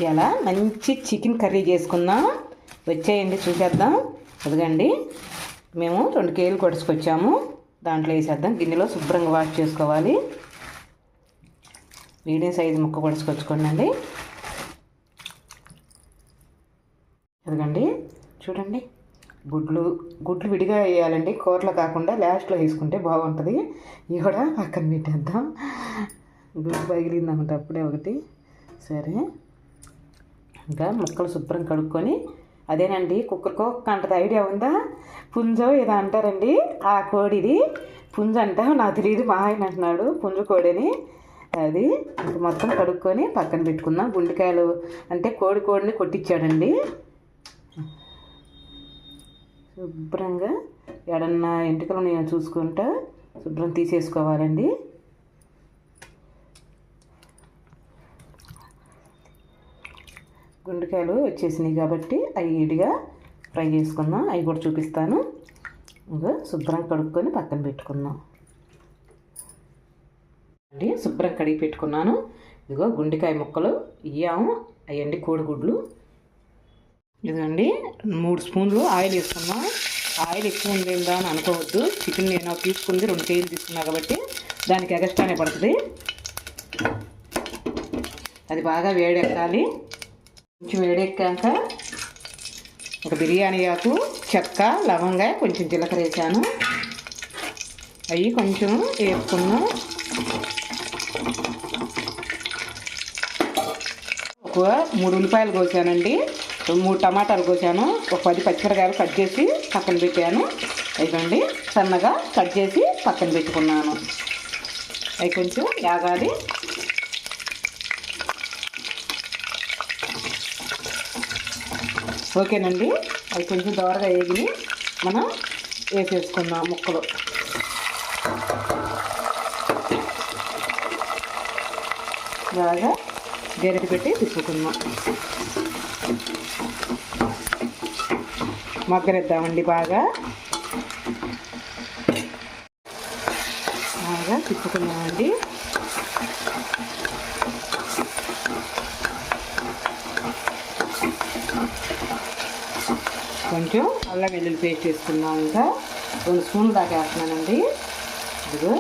ఇలా మంచి chicken curry చేసుకుందాం. వచ్చేయండి చూసేద్దాం. అదిగండి మేము 2 కేజీలు కొడుచుకొచ్చాము. దాంట్లో వేసేద్దాం. గిన్నెలో శుభ్రంగా వాష్ చేసుకోవాలి. మీడియం సైజు ముక్క కొడుచుకొచ్చుకోండి. అదిగండి చూడండి, గుడ్లు విడిగా వేయాలండి, కూరలో కాకుండా లాస్ట్లో వేసుకుంటే బాగుంటుంది. ఇవి కూడా పక్కన పెట్టేద్దాం. గుడ్డు పగిలిందన్నమాట అప్పుడే ఒకటి. సరే, ఇంకా ముక్కలు శుభ్రం కడుక్కొని, అదేనండి కుక్కర్ కోక్ అంటది, ఐడియా ఉందా? పుంజో ఏదో అంటారండి. ఆ కోడిది పుంజు అంట, నాకు తెలియదు, మా ఆయన అంటున్నాడు పుంజు కోడిని. అది ఇంక మొత్తం కడుక్కొని పక్కన పెట్టుకుందాం. గుండెకాయలు అంటే కోడిని కొట్టించాడండి. శుభ్రంగా ఎడన్నా ఎంటుకలు నేను చూసుకుంటా శుభ్రం తీసేసుకోవాలండి. గుండెకాయలు వచ్చేసినాయి కాబట్టి అవి ఇడిగా ఫ్రై చేసుకుందాం. అవి కూడా చూపిస్తాను. ఇంకా శుభ్రం కడుక్కొని పక్కన పెట్టుకుందాం అండి. శుభ్రం కడిగి పెట్టుకున్నాను. ఇదిగో గుండెకాయ ముక్కలు ఇయ్యాము, అయ్యండి కోడిగుడ్లు. ఇదండి 3 స్పూన్లు ఆయిల్ వేసుకున్నాం. ఆయిల్ ఎక్కువ ఉందా అని అనుకోవద్దు. చికెన్ నేను తీసుకుంది 2 కేజీలు తీసుకున్నా కాబట్టి దానికి ఎగస్ట్రానే పడుతుంది. అది బాగా వేడెక్కాలి. కొంచెం వేడెక్కాక ఒక బిర్యానీ ఆకు, చెక్క, లవంగా, కొంచెం జీలకర్ర వేసాను. అవి కొంచెం వేసుకున్నాం. ఒక 3 ఉల్లిపాయలు కోసానండి, 3 టమాటాలు కోసాను, ఒక 10 పచ్చిమిరకాయలు కట్ చేసి పక్కన పెట్టాను. అయిపోండి సన్నగా కట్ చేసి పక్కన పెట్టుకున్నాను. అవి కొంచెం యాగాలి. ఓకేనండి, అవి కొంచెం దోరగా వేగి మనం వేసేసుకుందాం ముక్కలు. బాగా గరిట పెట్టి తిప్పుకుందాం. మగ్గనిద్దామండి. బాగా తిప్పుకున్నామండి. కొంచెం అల్లం వెల్లుల్లి పేస్ట్ వేసుకున్నాం. ఇంకా 2 స్పూన్లు దాకా వేస్తున్నానండి. ఇదిగో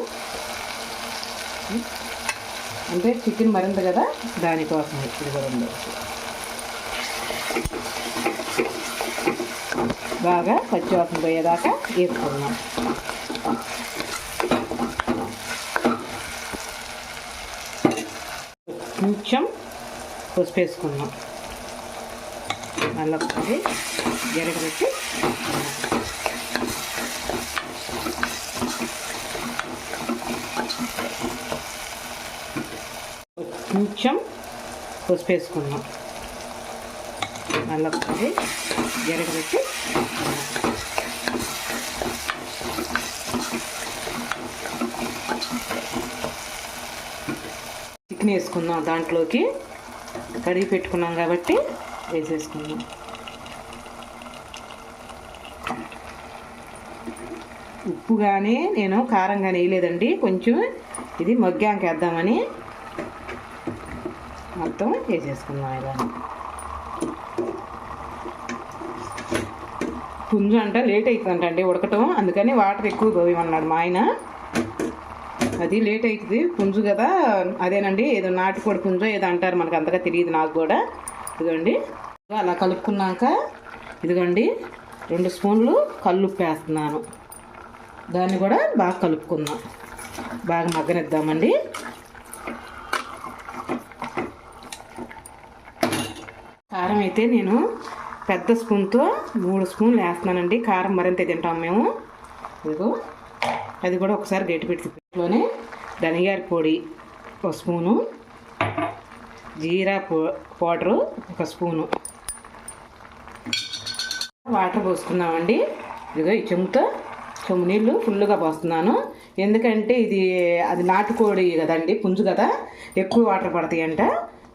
అంటే చికెన్ మరింత కదా, దానికోసం ఇది కూడా ఉంది. బాగా పచ్చివాసన పోయేదాకా వేసుకున్నాం. కొంచెం పసుపు వేసుకున్నాం. మళ్ళీ ఒకసారి జరగబెట్టి కొంచెం పసుపు వేసుకున్నాం. మళ్ళీ ఒకసారి జరగబెట్టి చికెన్ వేసుకుందాం. దాంట్లోకి కడిగి పెట్టుకున్నాం కాబట్టి వేసేసుకుందాం. ఉప్పు కానీ నేను కారం కానీ వేయలేదండి. కొంచెం ఇది మగ్గాక వేద్దామని మొత్తం వేసేసుకుందాం. ఇలా పుంజు అంట లేట్ అవుతుందంటండి ఉడకటం, అందుకని వాటర్ ఎక్కువ పోయమన్నాడు మా ఆయన. అది లేట్ అవుతుంది, పుంజు కదా. అదేనండి, ఏదో నాటుకోడి పుంజో ఏదో అంటారు, మనకు అంతగా తెలియదు నాకు కూడా. ఇదిగోండి అలా కలుపుకున్నాక ఇదిగోండి 2 స్పూన్లు కల్లుప్పు వేస్తున్నాను. దాన్ని కూడా బాగా కలుపుకుందాం. బాగా మగ్గనిద్దామండి. కారం అయితే నేను పెద్ద స్పూన్తో 3 స్పూన్లు వేస్తున్నానండి. కారం మరింత తింటాం మేము. ఇదిగో అది కూడా ఒకసారి గట్టి పెట్టులోనే ధనియాల పొడి 1 స్పూను, జీరా పౌడరు 1 స్పూను, వాటర్ పోసుకున్నామండి. ఇదిగో ఈ చెమ్ము నీళ్ళు ఫుల్గా పోస్తున్నాను. ఎందుకంటే అది నాటుకోడి కదండి, పుంజు కదా, ఎక్కువ వాటర్ పడతాయంట.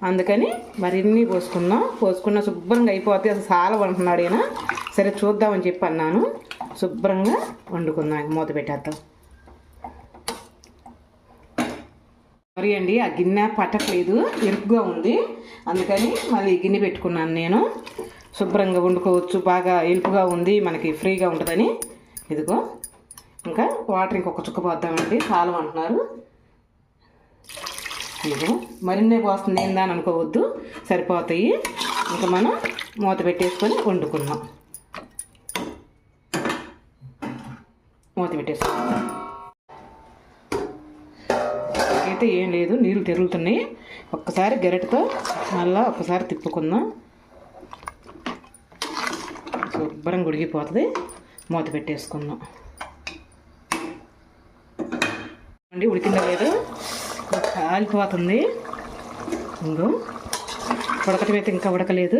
అందుకని మరిన్ని పోసుకున్న శుభ్రంగా అయిపోతే అసలు చాలా వండుతున్నాడు ఈయన. సరే చూద్దామని చెప్పి అన్నాను. శుభ్రంగా వండుకుందాం. మూత పెట్టేద్దాం. మరి అండి ఆ గిన్నె పట్టట్లేదు, ఎరుపుగా ఉంది. అందుకని మళ్ళీ గిన్నె పెట్టుకున్నాను నేను. శుభ్రంగా వండుకోవచ్చు, బాగా ఎలుపుగా ఉంది, మనకి ఫ్రీగా ఉంటుందని. ఇదిగో ఇంకా వాటర్ ఇంకొక చుక్క పోద్దామండి, చాలు అంటున్నారు. ఇదిగో మరిన్నే పోస్తుంది ఏందా అని అనుకోవద్దు, సరిపోతాయి. ఇంకా మనం మూత పెట్టేసుకొని వండుకున్నాం. మూత పెట్టేసుకున్నాం. అయితే ఏం లేదు, నీళ్ళు తెరుగుతున్నాయి. ఒక్కసారి గరిటతో మళ్ళీ ఒక్కసారి తిప్పుకుందాం, శుభ్రంగా ఉడికిపోతుంది. మూత పెట్టేసుకుందాం అండి. ఉడికిందో లేదు, కాలిపోతుంది. ఇంకో ఉడకటం అయితే ఇంకా ఉడకలేదు,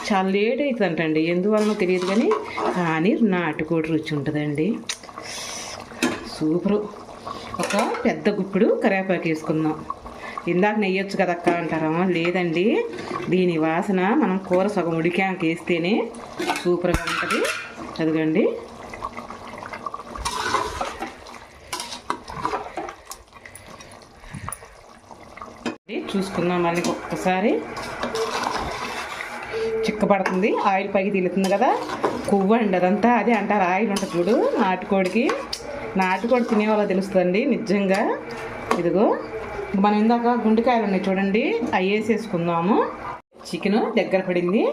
చాలా లేట్ అవుతుందంటండి. ఎందువలనో తెలియదు కానీ నాటుకోడి రుచి ఉంటుందండి, సూపరు. ఒక పెద్ద గుప్పిడు కరివేపాకు వేసుకుందాం. ఇందాక నెయ్యొచ్చు కదక్క అంటారా? లేదండి, దీని వాసన మనం కూర సగం ఉడికాక వేస్తేనే సూపర్గా ఉంటుంది. అదిగండి చూసుకుందాం. మళ్ళీ ఒక్కసారి చిక్కబడుతుంది, ఆయిల్ పైకి తీలుతుంది కదా, కొవ్వు అండి అదంతా. అదే అంటారు ఆయిల్ ఉంటుంది చూడు నాటుకోడికి. నాటుకోడి తినే వాళ్ళకి తెలుస్తుందండి నిజంగా. ఇదిగో మనం ఇందాక గుండెకాయలు ఉన్నాయి చూడండి, అవి వేసేసుకుందాము. చికెన్ దగ్గర పడింది,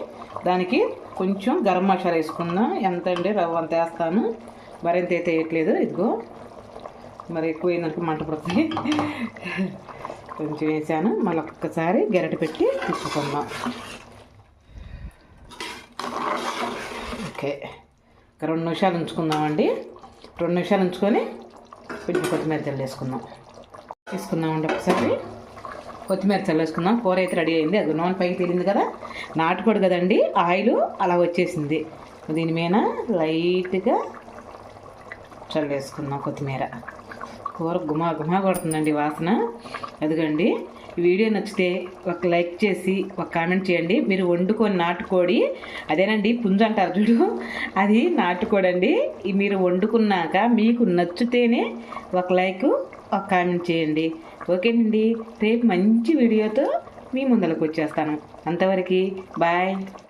దానికి కొంచెం గరం మసాలా వేసుకుందాం. ఎంత అండి, రవ్వ అంత వేస్తాను, మరింత అయితే వేయట్లేదు. ఇదిగో మరి ఎక్కువ అయినందుకు మంట పడుతుంది, కొంచెం వేసాను. మళ్ళీ ఒక్కసారి గరిటె పెట్టి తిప్పుకుందాం. ఓకే, ఒక 2 నిమిషాలు ఉంచుకుందామండి. 2 నిమిషాలు ఉంచుకొని కొంచెం కొత్తిమీర చల్లేసుకుందాం. తీసుకుందామండి ఒకసారి కొత్తిమీర చల్లేసుకుందాం. కూర అయితే రెడీ అయింది. అది నూనె పైకి తేలింది కదా, నాటుకోడు కదండి, ఆయిల్ అలా వచ్చేసింది. దీని మీద లైట్గా చల్లేసుకుందాం కొత్తిమీర. కూర గుమా గుమా కొడుతుందండి వాసన. అదిగండి, ఈ వీడియో నచ్చితే ఒక లైక్ చేసి ఒక కామెంట్ చేయండి. మీరు వండుకొని నాటుకోడి అదేనండి, పుంజు అంటారు చూడు, అది నాటుకోడి అండి. మీరు వండుకున్నాక మీకు నచ్చితేనే ఒక లైక్ ఒక కామెంట్ చేయండి. ఓకేనండి, రేపు మంచి వీడియోతో మీ ముందరకు వచ్చేస్తాను. అంతవరకు బాయ్.